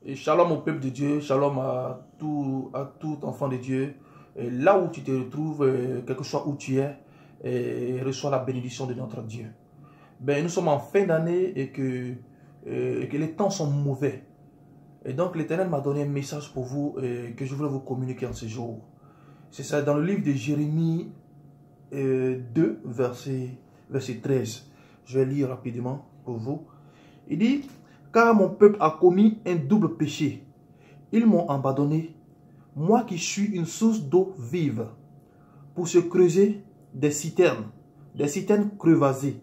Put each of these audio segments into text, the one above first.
Et shalom au peuple de Dieu, shalom à tout enfant de Dieu. Et là où tu te retrouves, quel que soit où tu es, reçois la bénédiction de notre Dieu. Ben, nous sommes en fin d'année et que les temps sont mauvais. Et donc l'Éternel m'a donné un message pour vous que je voulais vous communiquer en ce jour. C'est ça, dans le livre de Jérémie 2, verset 13. Je vais lire rapidement pour vous. Il dit: car mon peuple a commis un double péché. Ils m'ont abandonné, moi qui suis une source d'eau vive, pour se creuser des citernes crevassées,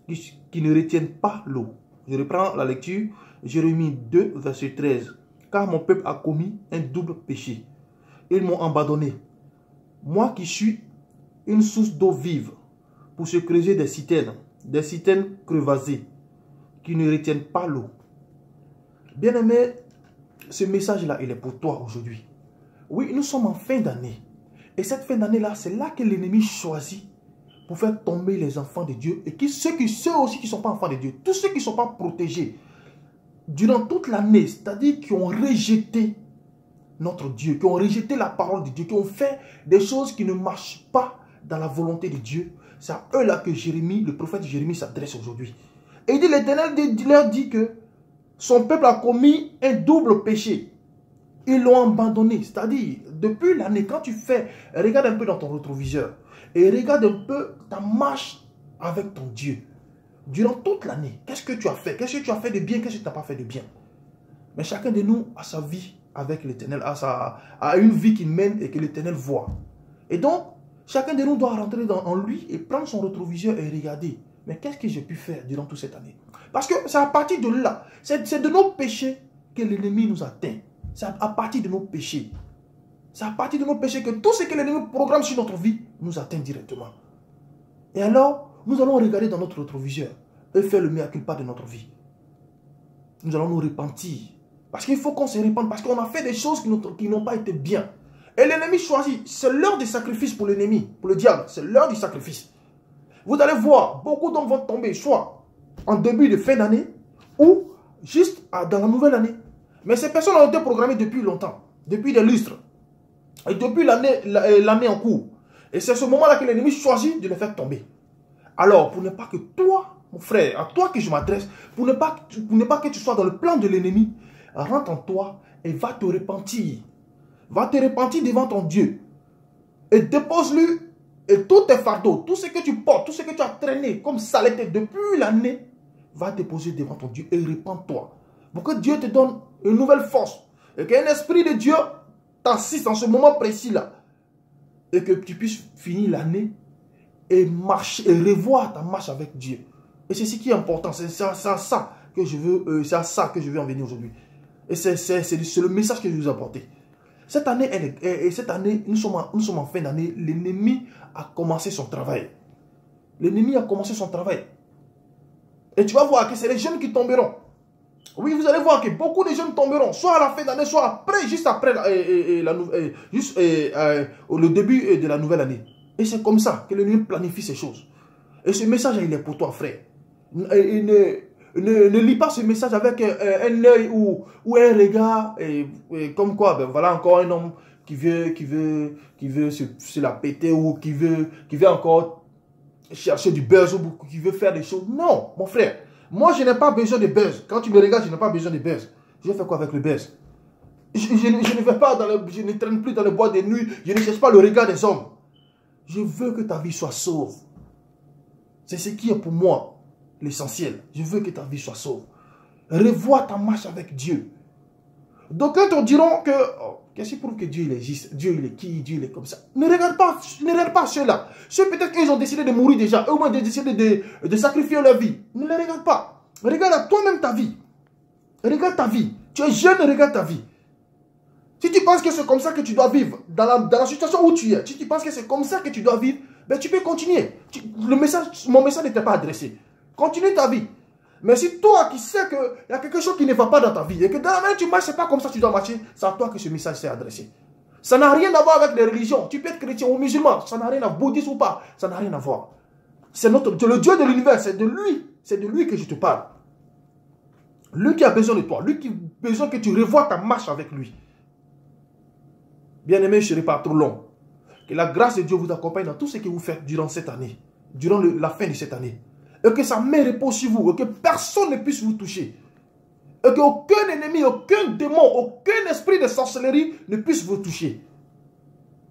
qui ne retiennent pas l'eau. Je reprends la lecture, Jérémie 2, verset 13. Car mon peuple a commis un double péché. Ils m'ont abandonné, moi qui suis une source d'eau vive, pour se creuser des citernes crevassées, qui ne retiennent pas l'eau. Bien-aimé, ce message-là, il est pour toi aujourd'hui. Oui, nous sommes en fin d'année. Et cette fin d'année-là, c'est là que l'ennemi choisit pour faire tomber les enfants de Dieu. Et ceux aussi qui ne sont pas enfants de Dieu, tous ceux qui ne sont pas protégés durant toute l'année, c'est-à-dire qui ont rejeté notre Dieu, qui ont rejeté la parole de Dieu, qui ont fait des choses qui ne marchent pas dans la volonté de Dieu. C'est à eux-là que Jérémie, le prophète Jérémie, s'adresse aujourd'hui. Et il dit, l'Éternel leur dit que son peuple a commis un double péché. Ils l'ont abandonné. C'est-à-dire, depuis l'année, quand tu fais, regarde un peu dans ton rétroviseur et regarde un peu ta marche avec ton Dieu. Durant toute l'année, qu'est-ce que tu as fait? Qu'est-ce que tu as fait de bien? Qu'est-ce que tu n'as pas fait de bien? Mais chacun de nous a sa vie avec l'Éternel, a une vie qu'il mène et que l'Éternel voit. Et donc, chacun de nous doit rentrer en lui et prendre son rétroviseur et regarder. Mais qu'est-ce que j'ai pu faire durant toute cette année? Parce que c'est à partir de là, c'est de nos péchés que l'ennemi nous atteint. C'est à partir de nos péchés. C'est à partir de nos péchés que tout ce que l'ennemi programme sur notre vie nous atteint directement. Et alors, nous allons regarder dans notre rétroviseur et faire le mea culpa de notre vie. Nous allons nous repentir. Parce qu'il faut qu'on se repente, parce qu'on a fait des choses qui n'ont pas été bien. Et l'ennemi choisit, c'est l'heure du sacrifice pour l'ennemi, pour le diable, c'est l'heure du sacrifice. Vous allez voir, beaucoup d'hommes vont tomber, soit en début de fin d'année, ou juste dans la nouvelle année. Mais ces personnes ont été programmées depuis longtemps, depuis des lustres, et depuis l'année en cours. Et c'est ce moment-là que l'ennemi choisit de les faire tomber. Alors, pour ne pas que toi, mon frère, à toi que je m'adresse, pour ne pas que tu sois dans le plan de l'ennemi, rentre en toi et va te repentir. Va te repentir devant ton Dieu. Et dépose-lui et tous tes fardeaux, tout ce que tu portes, tout ce que tu as traîné comme saleté depuis l'année, va déposer devant ton Dieu et repens-toi. Pour que Dieu te donne une nouvelle force. Et qu'un esprit de Dieu t'assiste en ce moment précis-là. Et que tu puisses finir l'année et marcher et revoir ta marche avec Dieu. Et c'est ce qui est important. C'est à ça que je veux en venir aujourd'hui. Et c'est le message que je vais vous apporter. Cette année, nous sommes en fin d'année. L'ennemi a commencé son travail. L'ennemi a commencé son travail. Et tu vas voir que c'est les jeunes qui tomberont. Oui, vous allez voir que beaucoup de jeunes tomberont. Soit à la fin d'année, soit après, juste après le début de la nouvelle année. Et c'est comme ça que l'ennemi planifie ces choses. Et ce message, il est pour toi, frère. Ne lis pas ce message avec un œil ou un regard comme quoi, ben voilà encore un homme qui veut se la péter ou qui veut encore chercher du buzz ou qui veut faire des choses. Non, mon frère, moi je n'ai pas besoin de buzz. Quand tu me regardes, je n'ai pas besoin de buzz. Je fais quoi avec le buzz? Je ne vais pas je ne traîne plus dans le bois de nuit, je ne cherche pas le regard des hommes. Je veux que ta vie soit sauve. C'est ce qui est pour moi l'essentiel. Je veux que ta vie soit sauve. Revois ta marche avec Dieu. D'aucuns te diront que qu'est-ce qui prouve que Dieu il existe? Dieu il est qui? Dieu il est comme ça. Ne regarde pas ceux-là. Ceux peut-être qu'ils ont décidé de mourir déjà. Eux ont décidé de sacrifier leur vie. Ne les regarde pas. Regarde à toi-même ta vie. Regarde ta vie. Tu es jeune, regarde ta vie. Si tu penses que c'est comme ça que tu dois vivre, dans la situation où tu es, si tu penses que c'est comme ça que tu dois vivre, ben tu peux continuer. Mon message n'était pas adressé. Continue ta vie. Mais si toi qui sais qu'il y a quelque chose qui ne va pas dans ta vie et que dans la main tu marches, c'est pas comme ça que tu dois marcher, c'est à toi que ce message s'est adressé. Ça n'a rien à voir avec les religions. Tu peux être chrétien ou musulman, ça n'a rien à voir, bouddhiste ou pas, ça n'a rien à voir. C'est le Dieu de l'univers, c'est de lui que je te parle. Lui qui a besoin de toi. Lui qui a besoin que tu revoies ta marche avec lui. Bien-aimé, je ne serai pas trop long. Que la grâce de Dieu vous accompagne dans tout ce que vous faites durant cette année. Durant la fin de cette année. Et que sa main repose sur vous. Et que personne ne puisse vous toucher. Et qu'aucun ennemi, aucun démon, aucun esprit de sorcellerie ne puisse vous toucher.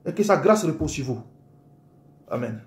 Et que sa grâce repose sur vous. Amen.